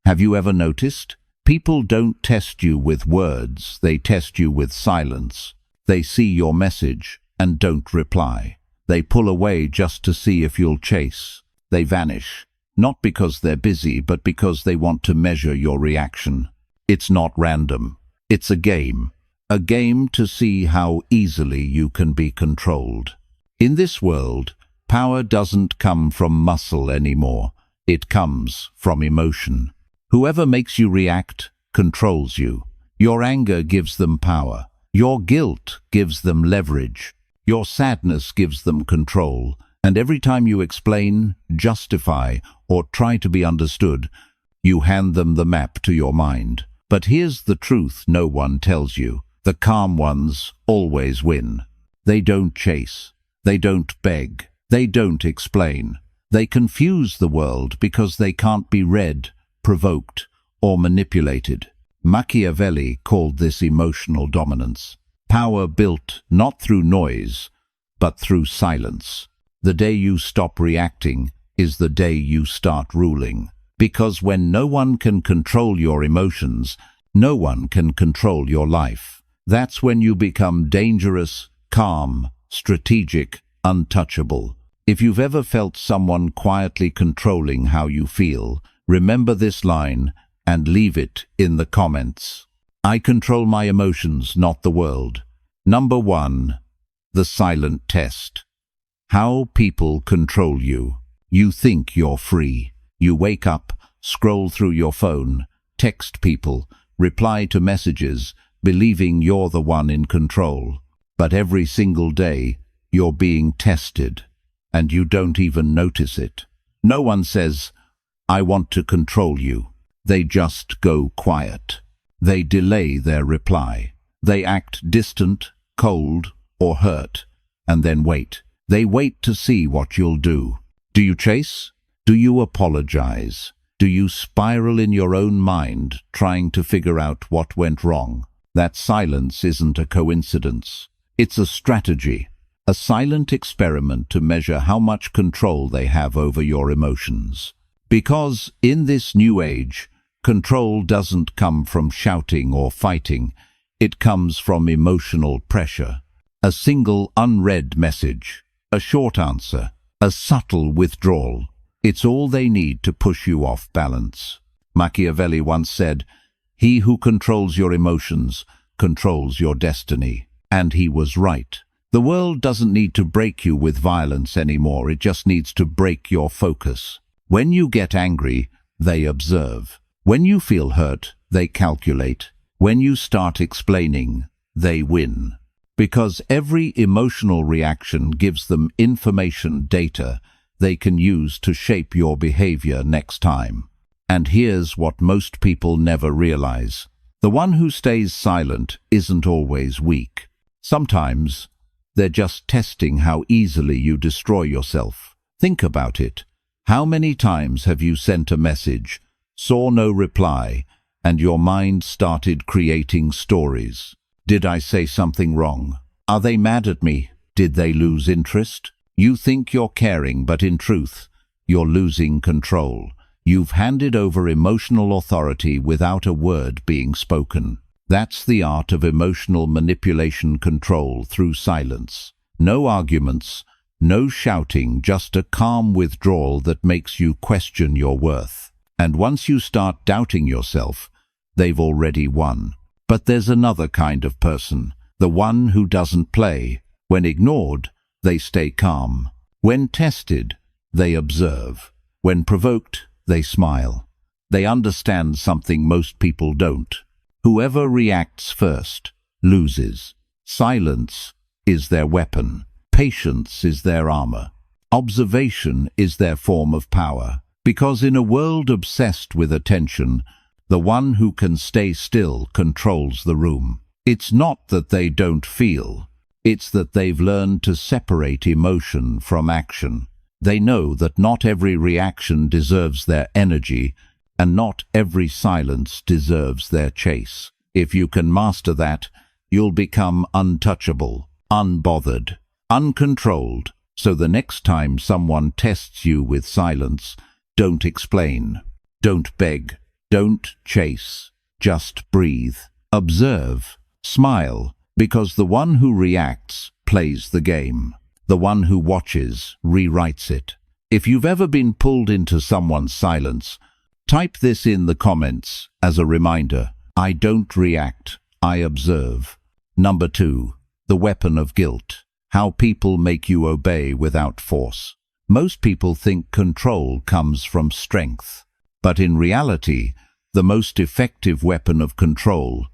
Have you ever noticed? People don't test you with words, they test you with silence. They see your message and don't reply. They pull away just to see if you'll chase. They vanish, not because they're busy, but because they want to measure your reaction. It's not random. It's a game to see how easily you can be controlled. In this world, power doesn't come from muscle anymore. It comes from emotion. Whoever makes you react controls you. Your anger gives them power. Your guilt gives them leverage. Your sadness gives them control. And every time you explain, justify, or try to be understood, you hand them the map to your mind. But here's the truth no one tells you. The calm ones always win. They don't chase. They don't beg. They don't explain. They confuse the world because they can't be read, provoked, or manipulated. Machiavelli called this emotional dominance. Power built not through noise, but through silence. The day you stop reacting is the day you start ruling. Because when no one can control your emotions, no one can control your life. That's when you become dangerous, calm, strategic, untouchable. If you've ever felt someone quietly controlling how you feel, remember this line and leave it in the comments. I control my emotions, not the world. Number 1. The silent test. How people control you. You think you're free. You wake up, scroll through your phone, text people, reply to messages, believing you're the one in control. But every single day, you're being tested, and you don't even notice it. No one says, I want to control you. They just go quiet. They delay their reply. They act distant, cold, or hurt, and then wait. They wait to see what you'll do. Do you chase? Do you apologize? Do you spiral in your own mind, trying to figure out what went wrong? That silence isn't a coincidence. It's a strategy, a silent experiment to measure how much control they have over your emotions. Because in this new age, control doesn't come from shouting or fighting. It comes from emotional pressure. A single unread message, a short answer, a subtle withdrawal. It's all they need to push you off balance. Machiavelli once said, "He who controls your emotions controls your destiny." And he was right. The world doesn't need to break you with violence anymore. It just needs to break your focus. When you get angry, they observe. When you feel hurt, they calculate. When you start explaining, they win. Because every emotional reaction gives them information, data they can use to shape your behavior next time. And here's what most people never realize. The one who stays silent isn't always weak. Sometimes they're just testing how easily you destroy yourself. Think about it. How many times have you sent a message, saw no reply, and your mind started creating stories? Did I say something wrong? Are they mad at me? Did they lose interest? You think you're caring, but in truth, you're losing control. You've handed over emotional authority without a word being spoken. That's the art of emotional manipulation, control through silence. No arguments, no shouting, just a calm withdrawal that makes you question your worth. And once you start doubting yourself, they've already won. But there's another kind of person, the one who doesn't play. When ignored, they stay calm. When tested, they observe. When provoked, they smile. They understand something most people don't. Whoever reacts first loses. Silence is their weapon. Patience is their armor. Observation is their form of power. Because in a world obsessed with attention, the one who can stay still controls the room. It's not that they don't feel. It's that they've learned to separate emotion from action. They know that not every reaction deserves their energy, and not every silence deserves their chase. If you can master that, you'll become untouchable, unbothered, uncontrolled. So the next time someone tests you with silence, don't explain, don't beg, Don't chase, just breathe. Observe, smile, because the one who reacts plays the game. The one who watches rewrites it. If you've ever been pulled into someone's silence, type this in the comments as a reminder. I don't react, I observe. Number 2. The weapon of guilt. How people make you obey without force. Most people think control comes from strength, but in reality, the most effective weapon of control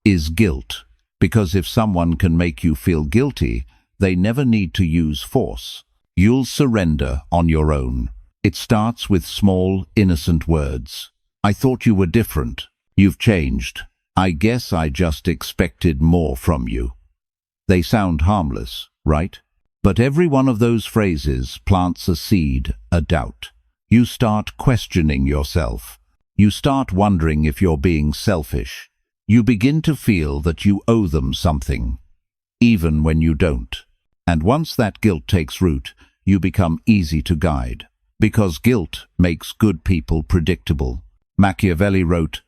is guilt, because if someone can make you feel guilty, they never need to use force. You'll surrender on your own. It starts with small, innocent words. I thought you were different. You've changed. I guess I just expected more from you. They sound harmless, right? But every one of those phrases plants a seed, a doubt. You start questioning yourself. You start wondering if you're being selfish. You begin to feel that you owe them something, even when you don't. And once that guilt takes root, you become easy to guide. Because guilt makes good people predictable. Machiavelli wrote,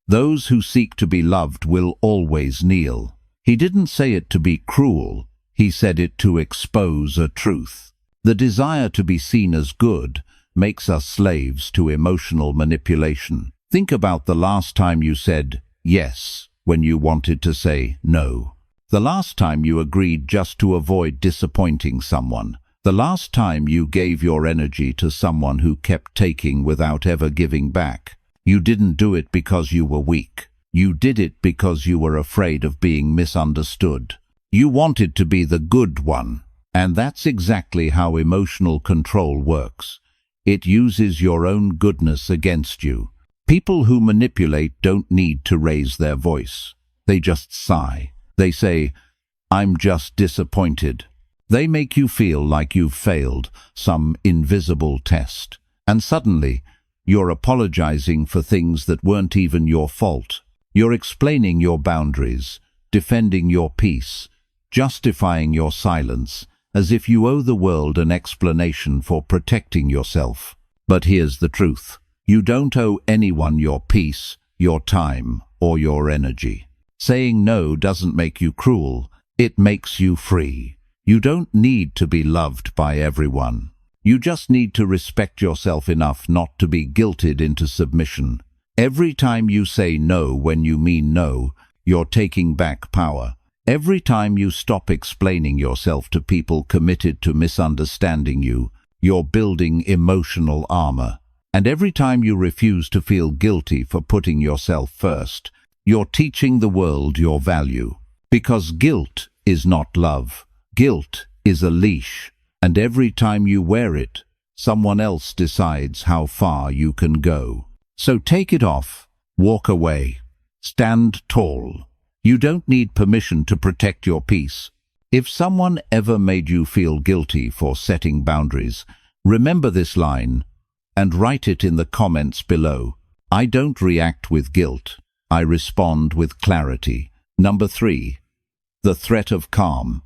"Those who seek to be loved will always kneel." He didn't say it to be cruel. He said it to expose a truth. The desire to be seen as good makes us slaves to emotional manipulation. Think about the last time you said yes when you wanted to say no. The last time you agreed just to avoid disappointing someone. The last time you gave your energy to someone who kept taking without ever giving back. You didn't do it because you were weak. You did it because you were afraid of being misunderstood. You wanted to be the good one. And that's exactly how emotional control works. It uses your own goodness against you. People who manipulate don't need to raise their voice. They just sigh. They say, "I'm just disappointed." They make you feel like you've failed some invisible test. And suddenly, you're apologizing for things that weren't even your fault. You're explaining your boundaries, defending your peace, justifying your silence, as if you owe the world an explanation for protecting yourself. But here's the truth. You don't owe anyone your peace, your time, or your energy. Saying no doesn't make you cruel. It makes you free. You don't need to be loved by everyone. You just need to respect yourself enough not to be guilted into submission. Every time you say no when you mean no, you're taking back power. Every time you stop explaining yourself to people committed to misunderstanding you, you're building emotional armor. And every time you refuse to feel guilty for putting yourself first, you're teaching the world your value. Because guilt is not love. Guilt is a leash, and every time you wear it, someone else decides how far you can go. So take it off, walk away, stand tall. You don't need permission to protect your peace. If someone ever made you feel guilty for setting boundaries, remember this line and write it in the comments below. I don't react with guilt. I respond with clarity. Number 3. The threat of calm.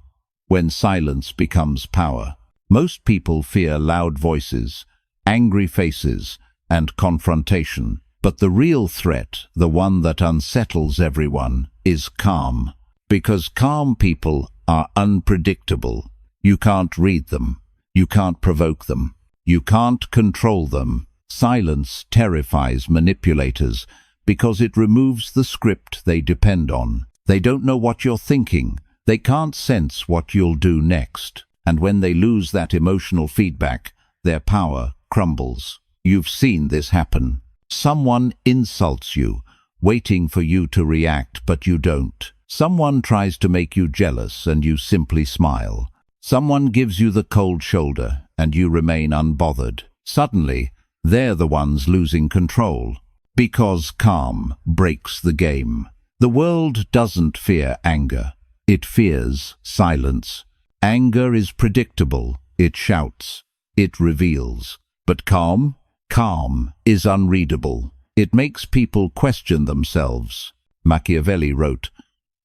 When silence becomes power. Most people fear loud voices, angry faces, and confrontation. But the real threat, the one that unsettles everyone, is calm. Because calm people are unpredictable. You can't read them. You can't provoke them. You can't control them. Silence terrifies manipulators because it removes the script they depend on. They don't know what you're thinking. They can't sense what you'll do next. And when they lose that emotional feedback, their power crumbles. You've seen this happen. Someone insults you, waiting for you to react, but you don't. Someone tries to make you jealous, and you simply smile. Someone gives you the cold shoulder, and you remain unbothered. Suddenly, they're the ones losing control. Because calm breaks the game. The world doesn't fear anger. It fears silence. Anger is predictable. It shouts. It reveals. But calm? Calm is unreadable. It makes people question themselves. Machiavelli wrote,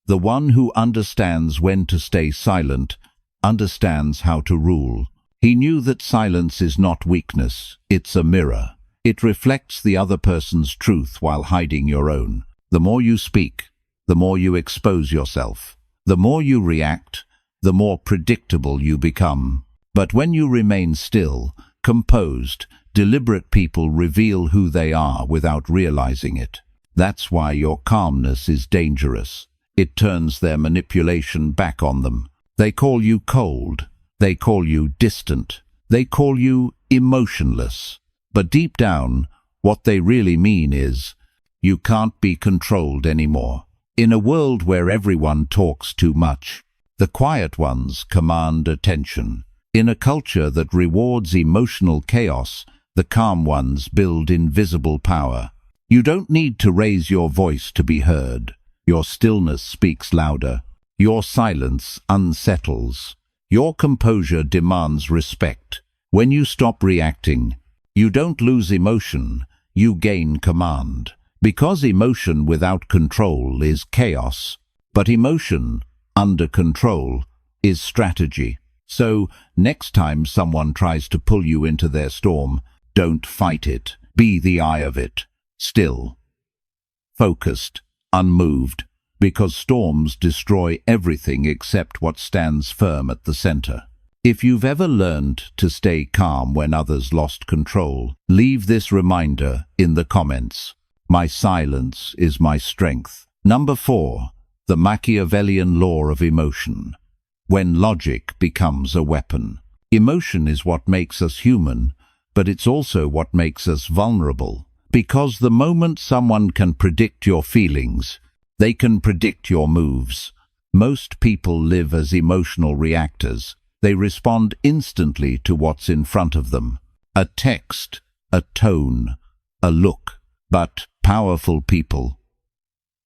"The one who understands when to stay silent understands how to rule." He knew that silence is not weakness. It's a mirror. It reflects the other person's truth while hiding your own. The more you speak, the more you expose yourself. The more you react, the more predictable you become. But when you remain still, composed, deliberate people reveal who they are without realizing it. That's why your calmness is dangerous. It turns their manipulation back on them. They call you cold. They call you distant. They call you emotionless. But deep down, what they really mean is, you can't be controlled anymore. In a world where everyone talks too much, the quiet ones command attention. In a culture that rewards emotional chaos, the calm ones build invisible power. You don't need to raise your voice to be heard. Your stillness speaks louder. Your silence unsettles. Your composure demands respect. When you stop reacting, you don't lose emotion, you gain command. Because emotion without control is chaos, but emotion under control is strategy. So, next time someone tries to pull you into their storm, don't fight it. Be the eye of it. Still, focused, unmoved, because storms destroy everything except what stands firm at the center. If you've ever learned to stay calm when others lost control, leave this reminder in the comments. My silence is my strength. Number 4. The Machiavellian law of emotion. When logic becomes a weapon. Emotion is what makes us human, but it's also what makes us vulnerable. Because the moment someone can predict your feelings, they can predict your moves. Most people live as emotional reactors. They respond instantly to what's in front of them. A text, a tone, a look. But powerful people,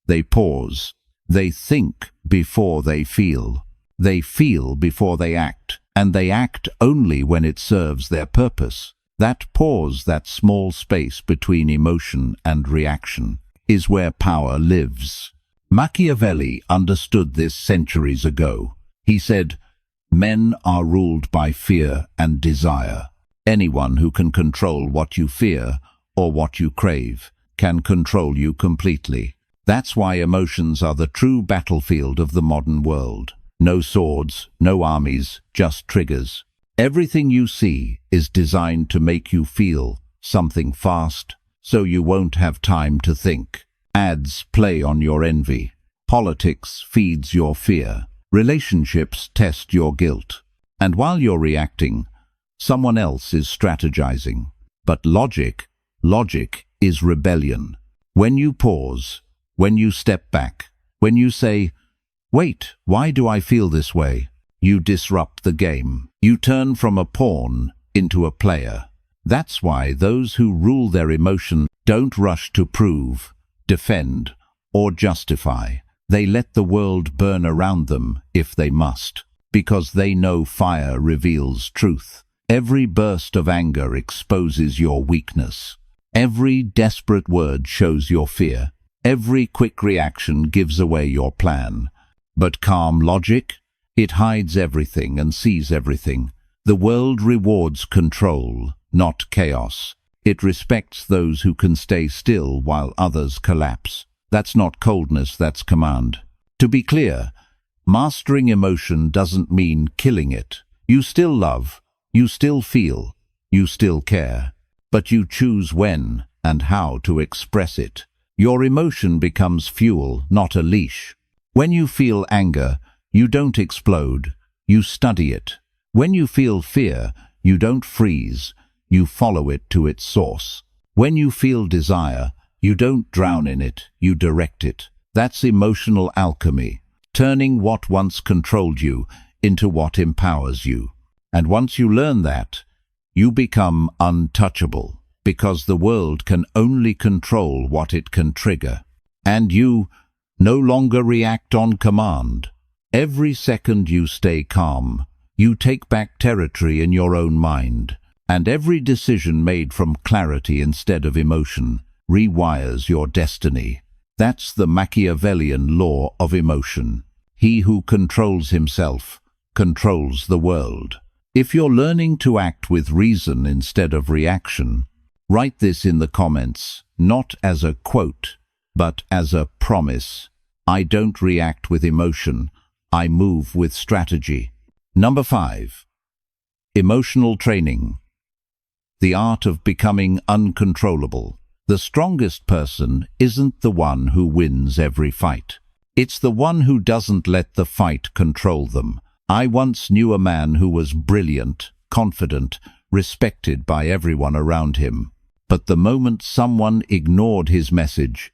they pause. They think before they feel. They feel before they act. And they act only when it serves their purpose. That pause, that small space between emotion and reaction, is where power lives. Machiavelli understood this centuries ago. He said, "Men are ruled by fear and desire. Anyone who can control what you fear or what you crave can control you completely." That's why emotions are the true battlefield of the modern world. No swords, no armies, just triggers. Everything you see is designed to make you feel something fast, so you won't have time to think. Ads play on your envy. Politics feeds your fear. Relationships test your guilt. And while you're reacting, someone else is strategizing. But logic is rebellion. When you pause, when you step back, when you say, "Wait, why do I feel this way?" you disrupt the game. You turn from a pawn into a player. That's why those who rule their emotion don't rush to prove, defend, or justify. They let the world burn around them if they must, because they know fire reveals truth. Every burst of anger exposes your weakness. Every desperate word shows your fear. Every quick reaction gives away your plan. But calm logic? It hides everything and sees everything. The world rewards control, not chaos. It respects those who can stay still while others collapse. That's not coldness, that's command. To be clear, mastering emotion doesn't mean killing it. You still love, you still feel, you still care. But you choose when and how to express it. Your emotion becomes fuel, not a leash. When you feel anger, you don't explode, you study it. When you feel fear, you don't freeze, you follow it to its source. When you feel desire, you don't drown in it, you direct it. That's emotional alchemy, turning what once controlled you into what empowers you. And once you learn that, you become untouchable, because the world can only control what it can trigger. And you no longer react on command. Every second you stay calm, you take back territory in your own mind. And every decision made from clarity instead of emotion rewires your destiny. That's the Machiavellian law of emotion. He who controls himself controls the world. If you're learning to act with reason instead of reaction, Write this in the comments, not as a quote, but as a promise. I don't react with emotion, I move with strategy. Number 5. Emotional training. The art of becoming uncontrollable. The strongest person isn't the one who wins every fight. It's the one who doesn't let the fight control them. I once knew a man who was brilliant, confident, respected by everyone around him. But the moment someone ignored his message,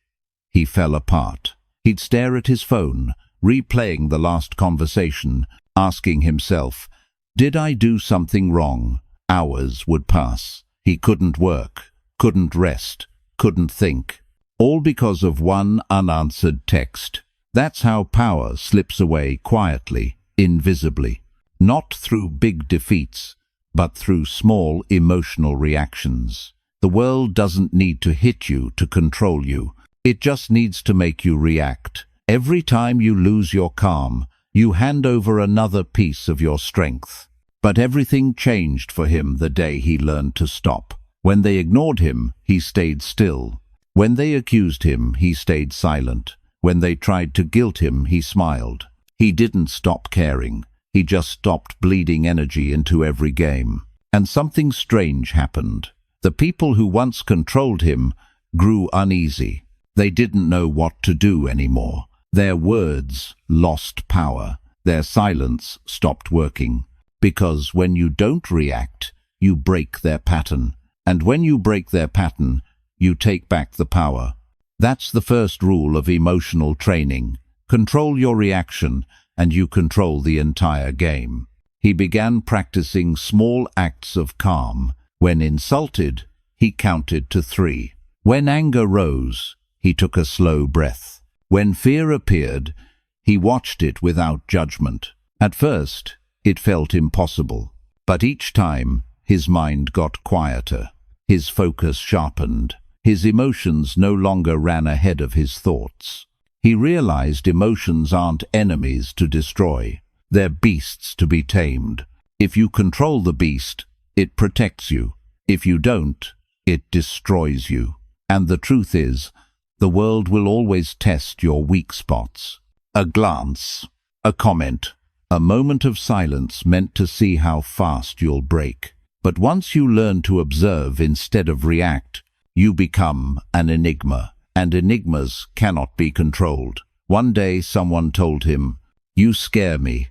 he fell apart. He'd stare at his phone, replaying the last conversation, asking himself, "Did I do something wrong?" Hours would pass. He couldn't work, couldn't rest, couldn't think. All because of one unanswered text. That's how power slips away quietly, invisibly. Not through big defeats, but through small emotional reactions. The world doesn't need to hit you to control you. It just needs to make you react. Every time you lose your calm, you hand over another piece of your strength. But everything changed for him the day he learned to stop. When they ignored him, he stayed still. When they accused him, he stayed silent. When they tried to guilt him, he smiled. He didn't stop caring. He just stopped bleeding energy into every game. And something strange happened. The people who once controlled him grew uneasy. They didn't know what to do anymore. Their words lost power. Their silence stopped working. Because when you don't react, you break their pattern. And when you break their pattern, you take back the power. That's the first rule of emotional training. Control your reaction, and you control the entire game. He began practicing small acts of calm. When insulted, he counted to 3. When anger rose, he took a slow breath. When fear appeared, he watched it without judgment. At first, it felt impossible. But each time, his mind got quieter. His focus sharpened. His emotions no longer ran ahead of his thoughts. He realized emotions aren't enemies to destroy. They're beasts to be tamed. If you control the beast, it protects you. If you don't, it destroys you. And the truth is, the world will always test your weak spots. A glance, a comment, a moment of silence meant to see how fast you'll break. But once you learn to observe instead of react, you become an enigma. And enigmas cannot be controlled. One day someone told him, "You scare me.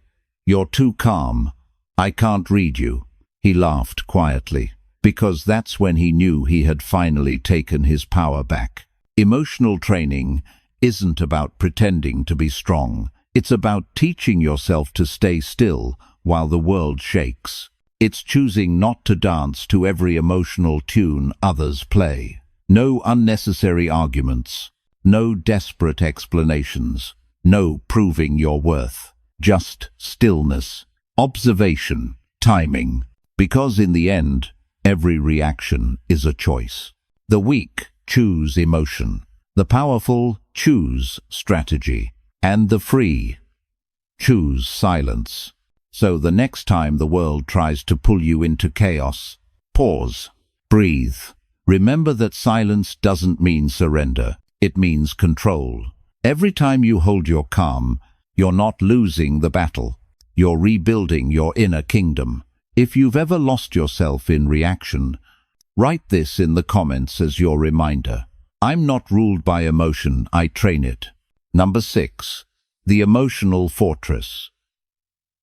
You're too calm. I can't read you." He laughed quietly, because that's when he knew he had finally taken his power back. Emotional training isn't about pretending to be strong. It's about teaching yourself to stay still while the world shakes. It's choosing not to dance to every emotional tune others play. No unnecessary arguments, no desperate explanations, no proving your worth. Just stillness, observation, timing. Because in the end, every reaction is a choice. The weak choose emotion. The powerful choose strategy. And the free choose silence. So the next time the world tries to pull you into chaos, pause, breathe. Remember that silence doesn't mean surrender. It means control. Every time you hold your calm, you're not losing the battle. You're rebuilding your inner kingdom. If you've ever lost yourself in reaction, write this in the comments as your reminder. I'm not ruled by emotion, I train it. Number 6. The emotional fortress.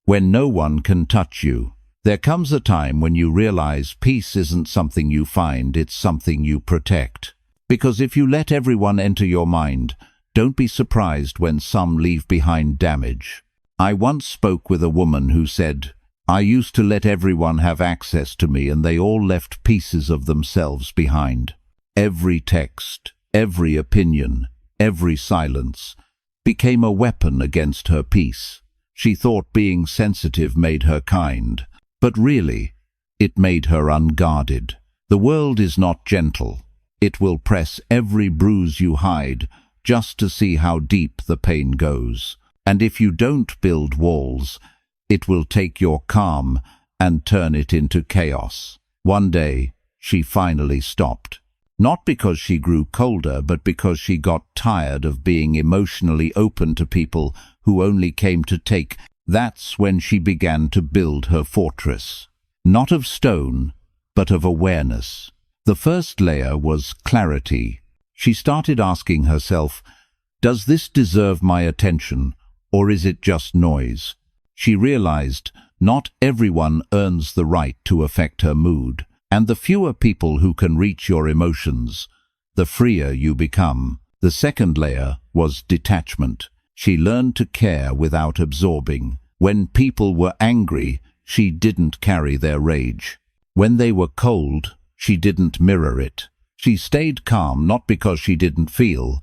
When no one can touch you, there comes a time when you realize peace isn't something you find, it's something you protect. Because if you let everyone enter your mind, don't be surprised when some leave behind damage. I once spoke with a woman who said, "I used to let everyone have access to me and they all left pieces of themselves behind." Every text, every opinion, every silence became a weapon against her peace. She thought being sensitive made her kind, but really, it made her unguarded. The world is not gentle. It will press every bruise you hide just to see how deep the pain goes. And if you don't build walls, it will take your calm and turn it into chaos. One day, she finally stopped. Not because she grew colder, but because she got tired of being emotionally open to people who only came to take. That's when she began to build her fortress. Not of stone, but of awareness. The first layer was clarity. She started asking herself, does this deserve my attention, or is it just noise? She realized not everyone earns the right to affect her mood, and the fewer people who can reach your emotions, the freer you become. The second layer was detachment. She learned to care without absorbing. When people were angry, she didn't carry their rage. When they were cold, she didn't mirror it. She stayed calm not because she didn't feel,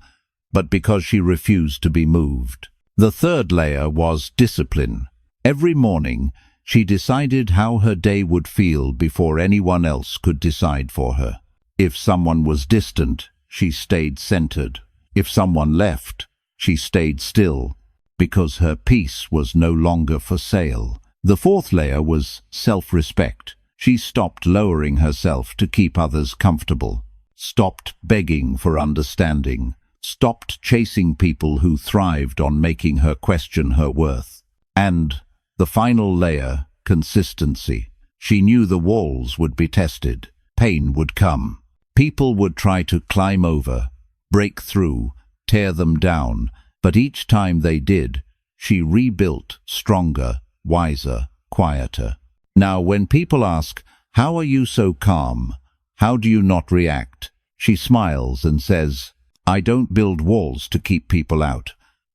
but because she refused to be moved. The third layer was discipline. Every morning, she decided how her day would feel before anyone else could decide for her. If someone was distant, she stayed centered. If someone left, she stayed still, because her peace was no longer for sale. The fourth layer was self-respect. She stopped lowering herself to keep others comfortable, stopped begging for understanding, stopped chasing people who thrived on making her question her worth. And the final layer, consistency. She knew the walls would be tested, pain would come. People would try to climb over, break through, tear them down, but each time they did, she rebuilt stronger, wiser, quieter. Now, when people ask, "How are you so calm? How do you not react?" she smiles and says, "I don't build walls to keep people out.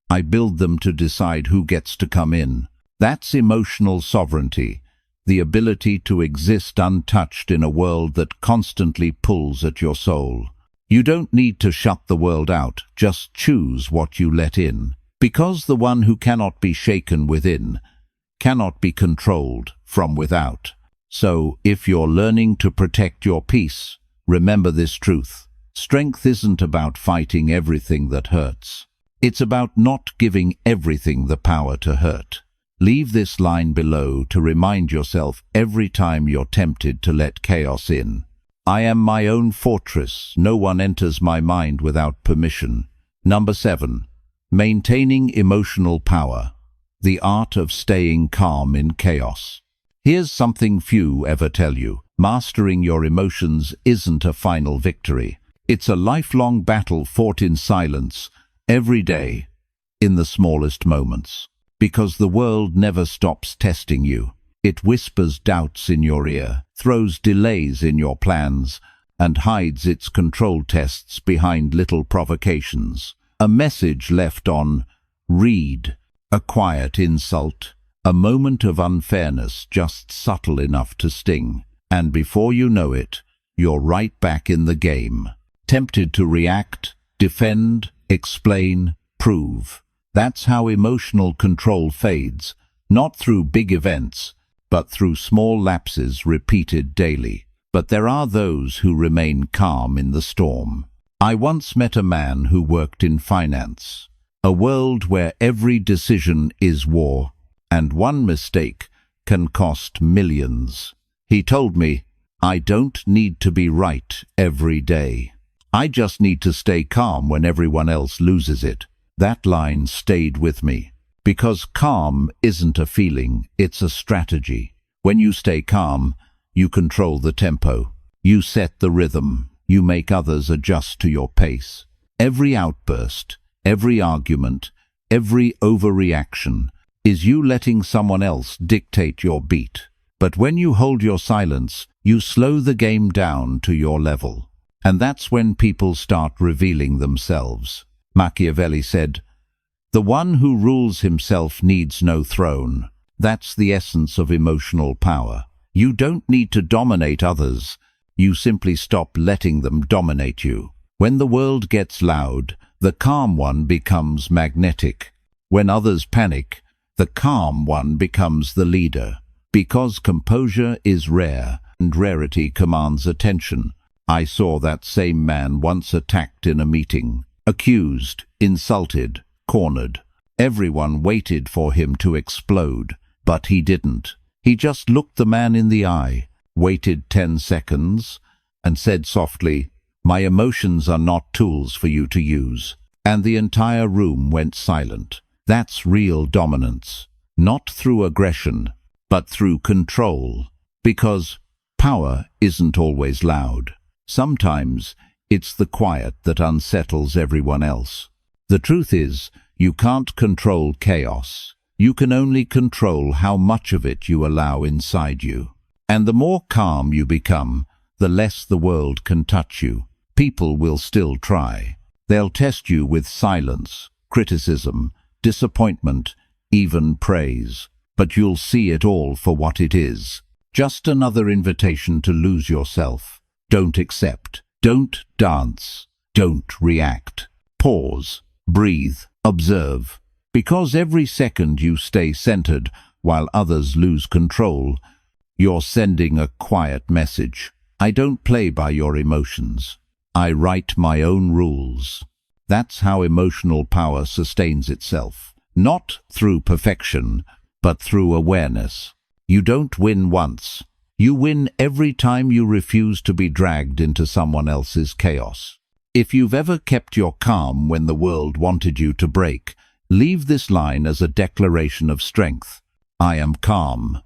I build them to decide who gets to come in." That's emotional sovereignty, the ability to exist untouched in a world that constantly pulls at your soul. You don't need to shut the world out, just choose what you let in. Because the one who cannot be shaken within cannot be controlled from without. So, if you're learning to protect your peace, remember this truth. Strength isn't about fighting everything that hurts. It's about not giving everything the power to hurt. Leave this line below to remind yourself every time you're tempted to let chaos in. I am my own fortress. No one enters my mind without permission. Number 7. Maintaining emotional power. The art of staying calm in chaos. Here's something few ever tell you. Mastering your emotions isn't a final victory. It's a lifelong battle fought in silence, every day, in the smallest moments. Because the world never stops testing you. It whispers doubts in your ear, throws delays in your plans, and hides its control tests behind little provocations. A message left on read, a quiet insult, a moment of unfairness just subtle enough to sting. And before you know it, you're right back in the game. Tempted to react, defend, explain, prove. That's how emotional control fades, not through big events, but through small lapses repeated daily. But there are those who remain calm in the storm. I once met a man who worked in finance, a world where every decision is war, and one mistake can cost millions. He told me, "I don't need to be right every day. I just need to stay calm when everyone else loses it." That line stayed with me, because calm isn't a feeling, it's a strategy. When you stay calm, you control the tempo, you set the rhythm, you make others adjust to your pace. Every outburst, every argument, every overreaction is you letting someone else dictate your beat. But when you hold your silence, you slow the game down to your level. And that's when people start revealing themselves. Machiavelli said, "The one who rules himself needs no throne." That's the essence of emotional power. You don't need to dominate others. You simply stop letting them dominate you. When the world gets loud, the calm one becomes magnetic. When others panic, the calm one becomes the leader. Because composure is rare, and rarity commands attention. I saw that same man once attacked in a meeting. Accused, insulted, cornered. Everyone waited for him to explode, but he didn't. He just looked the man in the eye, waited 10 seconds, and said softly, My emotions are not tools for you to use." And the entire room went silent. That's real dominance. Not through aggression, but through control. Because power isn't always loud. Sometimes it's the quiet that unsettles everyone else. The truth is, you can't control chaos. You can only control how much of it you allow inside you. And the more calm you become, the less the world can touch you. People will still try. They'll test you with silence, criticism, disappointment, even praise. But you'll see it all for what it is. Just another invitation to lose yourself. Don't accept. Don't dance. Don't react. Pause. Breathe. Observe. Because every second you stay centered while others lose control, you're sending a quiet message. I don't play by your emotions. I write my own rules. That's how emotional power sustains itself. Not through perfection, but through awareness. You don't win once. You win every time you refuse to be dragged into someone else's chaos. If you've ever kept your calm when the world wanted you to break, leave this line as a declaration of strength. I am calm,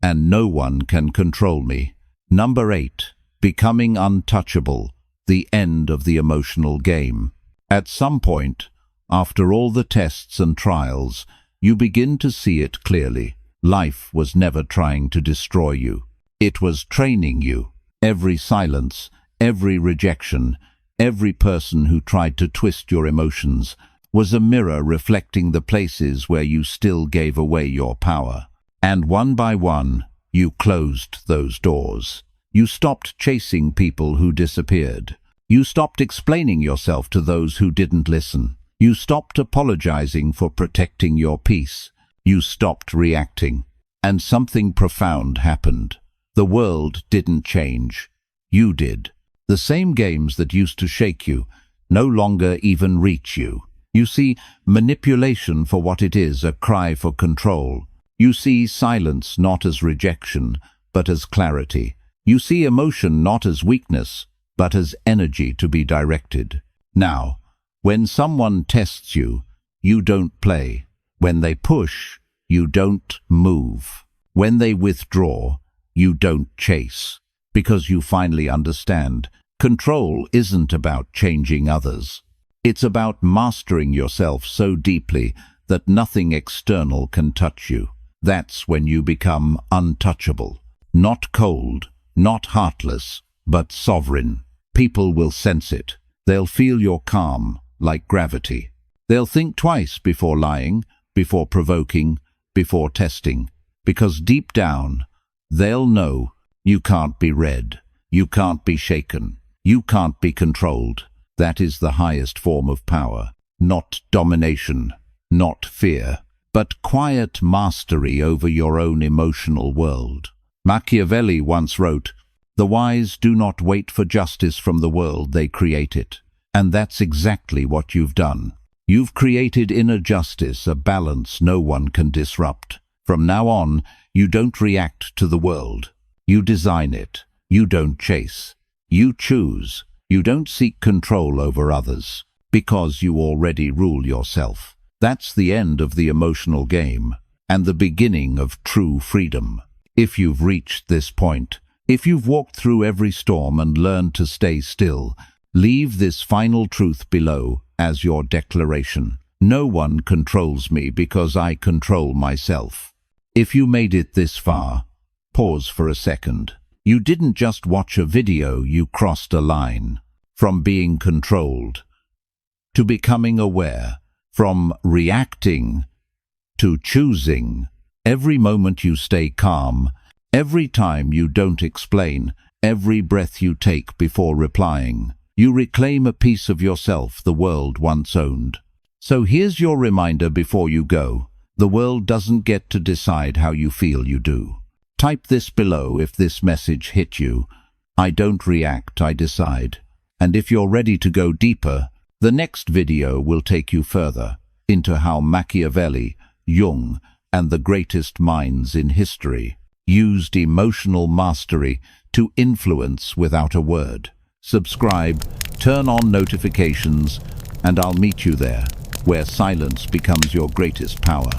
and no one can control me. Number 8. Becoming untouchable. The end of the emotional game. At some point, after all the tests and trials, you begin to see it clearly. Life was never trying to destroy you. It was training you. Every silence, every rejection, every person who tried to twist your emotions was a mirror reflecting the places where you still gave away your power. And one by one, you closed those doors. You stopped chasing people who disappeared. You stopped explaining yourself to those who didn't listen. You stopped apologizing for protecting your peace. You stopped reacting. And something profound happened. The world didn't change. You did. The same games that used to shake you no longer even reach you. You see manipulation for what it is, a cry for control. You see silence not as rejection, but as clarity. You see emotion not as weakness, but as energy to be directed. Now, when someone tests you, you don't play. When they push, you don't move. When they withdraw, you don't chase. Because you finally understand, control isn't about changing others. It's about mastering yourself so deeply that nothing external can touch you. That's when you become untouchable. Not cold, not heartless, but sovereign. People will sense it. They'll feel your calm, like gravity. They'll think twice before lying, before provoking, before testing. Because deep down, they'll know you can't be read, you can't be shaken, you can't be controlled. That is the highest form of power. Not domination, not fear, but quiet mastery over your own emotional world. Machiavelli once wrote, "The wise do not wait for justice from the world, they create it." And that's exactly what you've done. You've created inner justice, a balance no one can disrupt. From now on, you don't react to the world. You design it. You don't chase. You choose. You don't seek control over others, because you already rule yourself. That's the end of the emotional game, and the beginning of true freedom. If you've reached this point, if you've walked through every storm and learned to stay still, leave this final truth below as your declaration. No one controls me because I control myself. If you made it this far, pause for a second. You didn't just watch a video, you crossed a line. From being controlled to becoming aware, from reacting to choosing. Every moment you stay calm, every time you don't explain, every breath you take before replying, you reclaim a piece of yourself the world once owned. So here's your reminder before you go. The world doesn't get to decide how you feel, you do. Type this below if this message hit you. I don't react, I decide. And if you're ready to go deeper, the next video will take you further into how Machiavelli, Jung, and the greatest minds in history used emotional mastery to influence without a word. subscribe, turn on notifications, and I'll meet you there, where silence becomes your greatest power.